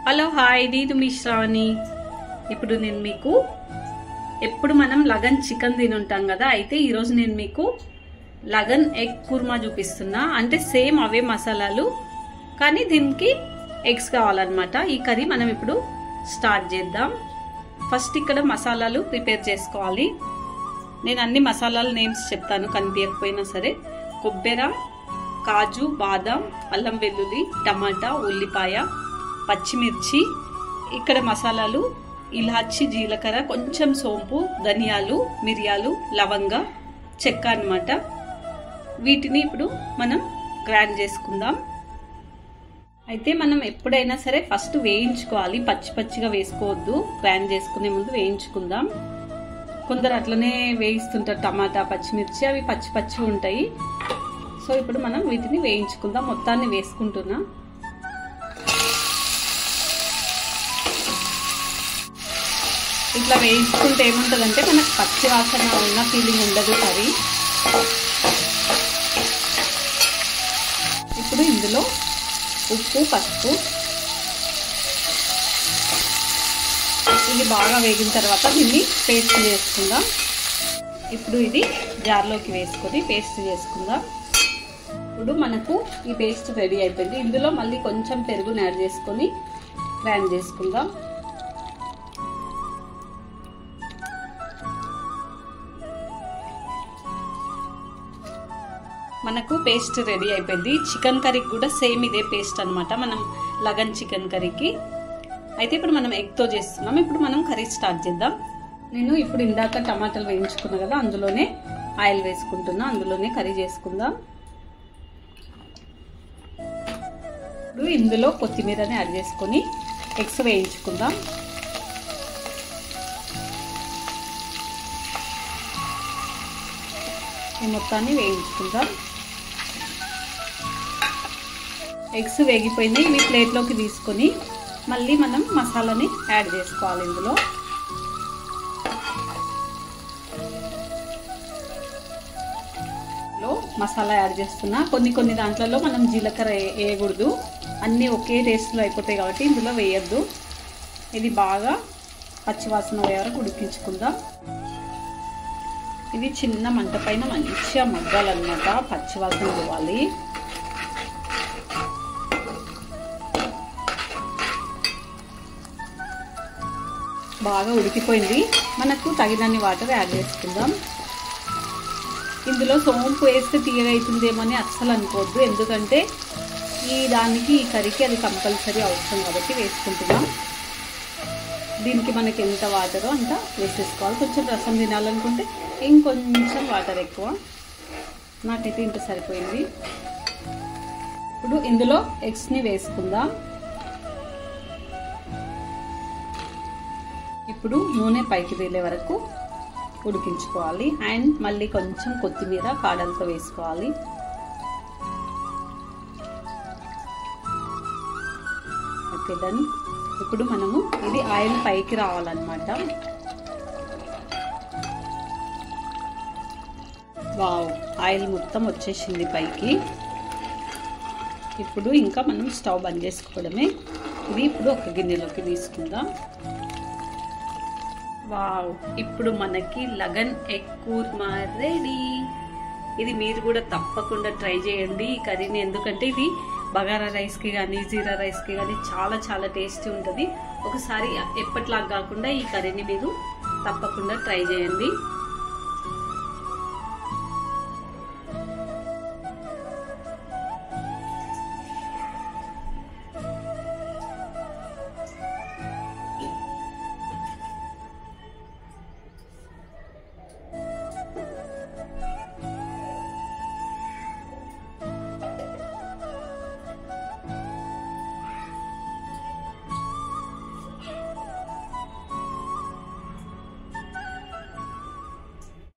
Hello hi నేను మీ శ్రావణి. ఇప్పుడు నేను మీకు ఎప్పుడు మనం లగన్ చికెన్ తినుంటాం కదా, అయితే ఈరోజు నేను మీకు లగన్ ఎగ్ కుర్మా చూపిస్తున్నా. అంటే సేమ్ అవే మసాలాలు కానీ దీనికి ఎగ్స్ కావాలన్నమాట. ఈ కర్రీ మనం ఇప్పుడు స్టార్ట్ చేద్దాం. ఫస్ట్ ఇక్కడ మసాలాలు ప్రిపేర్ చేసుకోవాలి. నేను అన్ని మసాలాల నేమ్స్ చెప్తాను కనిపించకపోయినా సరే. కొబ్బరి, కాజు, బాదం, అల్లం వెల్లుల్లి, టమాటా, ఉల్లిపాయ, పచ్చిమిర్చి. ఇక్కడ మసాలాలు ఇలాచి, జీలకర్ర, కొంచెం సోంపు, ధనియాలు, మిరియాలు, లవంగ, చెక్క అన్నమాట. వీటిని ఇప్పుడు మనం గ్రైండ్ చేసుకుందాం. అయితే మనం ఎప్పుడైనా సరే ఫస్ట్ వేయించుకోవాలి, పచ్చి పచ్చిగా వేసుకోవద్దు. గ్రైండ్ చేసుకునే ముందు వేయించుకుందాం. కొందరు అట్లనే వేయిస్తుంటారు, టమాటా, పచ్చిమిర్చి అవి పచ్చి పచ్చి ఉంటాయి. సో ఇప్పుడు మనం వీటిని వేయించుకుందాం. మొత్తాన్ని వేసుకుంటున్నా. ఇట్లా వేయించుకుంటే ఏముంటుందంటే మనకు పచ్చి వాసన ఉన్న ఫీలింగ్ ఉండదు కర్రీ. ఇప్పుడు ఇందులో ఉప్పు, పసుపు, ఇది బాగా వేగిన తర్వాత దీన్ని పేస్ట్ చేసుకుందాం. ఇప్పుడు ఇది జార్లోకి వేసుకొని పేస్ట్ చేసుకుందాం. ఇప్పుడు మనకు ఈ పేస్ట్ రెడీ అయిపోయింది. ఇందులో మళ్ళీ కొంచెం పెరుగుని యాడ్ చేసుకొని గ్రైండ్ చేసుకుందాం. మనకు పేస్ట్ రెడీ అయిపోయింది. చికెన్ కర్రీకి కూడా సేమ్ ఇదే పేస్ట్ అనమాట, మనం లగన్ చికెన్ కర్రీకి. అయితే ఇప్పుడు మనం ఎగ్తో చేస్తున్నాం. ఇప్పుడు మనం కర్రీ స్టార్ట్ చేద్దాం. నేను ఇప్పుడు ఇందాక టమాటాలు వేయించుకున్నా కదా, అందులోనే ఆయిల్ వేసుకుంటున్నా. అందులోనే కర్రీ చేసుకుందాం. ఇప్పుడు ఇందులో కొత్తిమీరని యాడ్ చేసుకొని ఎగ్స్ వేయించుకుందాం. ఈ మొత్తాన్ని వేయించుకుందాం. ఎగ్స్ వేగిపోయినాయి. ఇవి ప్లేట్లోకి తీసుకొని మళ్ళీ మనం మసాలాని యాడ్ చేసుకోవాలి. ఇందులో మసాలా యాడ్ చేస్తున్నా. కొన్ని దాంట్లలో మనం జీలకర్ర వేయకూడదు, అన్నీ ఒకే టేస్ట్లో అయిపోతాయి కాబట్టి ఇందులో వేయద్దు. ఇది బాగా పచ్చివాసన పోయే వరకు ఉడికించుకుందాం. ఇది చిన్న మంట పైన మంచిగా మగ్గాలన్నమాట, పచ్చివాసన పోవాలి. బాగా ఉడికిపోయింది. మనకు తగినన్ని వాటర్ యాడ్ చేసుకుందాం. ఇందులో సోంపు వేస్తే తీయగా అవుతుందేమో అని అస్సలు అనుకోవద్దు, ఎందుకంటే ఈ కర్రీకి అది కంపల్సరీ అవసరం కాబట్టి వేసుకుంటున్నాం. దీనికి మనకి ఎంత వాటరో అంత వేసేసుకోవాలి. కొంచెం రసం తినాలనుకుంటే ఇంకొంచెం వాటర్ ఎక్కువ. నాకైతే ఇంత సరిపోయింది. ఇప్పుడు ఇందులో ఎగ్స్ని వేసుకుందాం. ఇప్పుడు నూనె పైకి తేలే వరకు ఉడికించుకోవాలి. అండ్ మళ్ళీ కొంచెం కొత్తిమీర కాడలతో వేసుకోవాలి. Okay, done. ఇప్పుడు మనము ఇది ఆయిల్ పైకి రావాలన్నమాట. వావ్, ఆయిల్ మొత్తం వచ్చేసింది పైకి. ఇప్పుడు ఇంకా మనం స్టవ్ బంద్ చేసుకోవడమే. ఇది ఇప్పుడు ఒక గిన్నెలోకి తీసుకుందాం. వావ్, ఇప్పుడు మనకి లగన్ ఎగ్ కుర్మా రెడీ. ఇది మీరు కూడా తప్పకుండా ట్రై చేయండి ఈ కర్రీని, ఎందుకంటే ఇది బగారా రైస్కి కానీ జీరా రైస్కి కానీ చాలా చాలా టేస్టీ ఉంటుంది. ఒకసారి ఎప్పటిలాగా కాకుండా ఈ కర్రీని మీరు తప్పకుండా ట్రై చేయండి.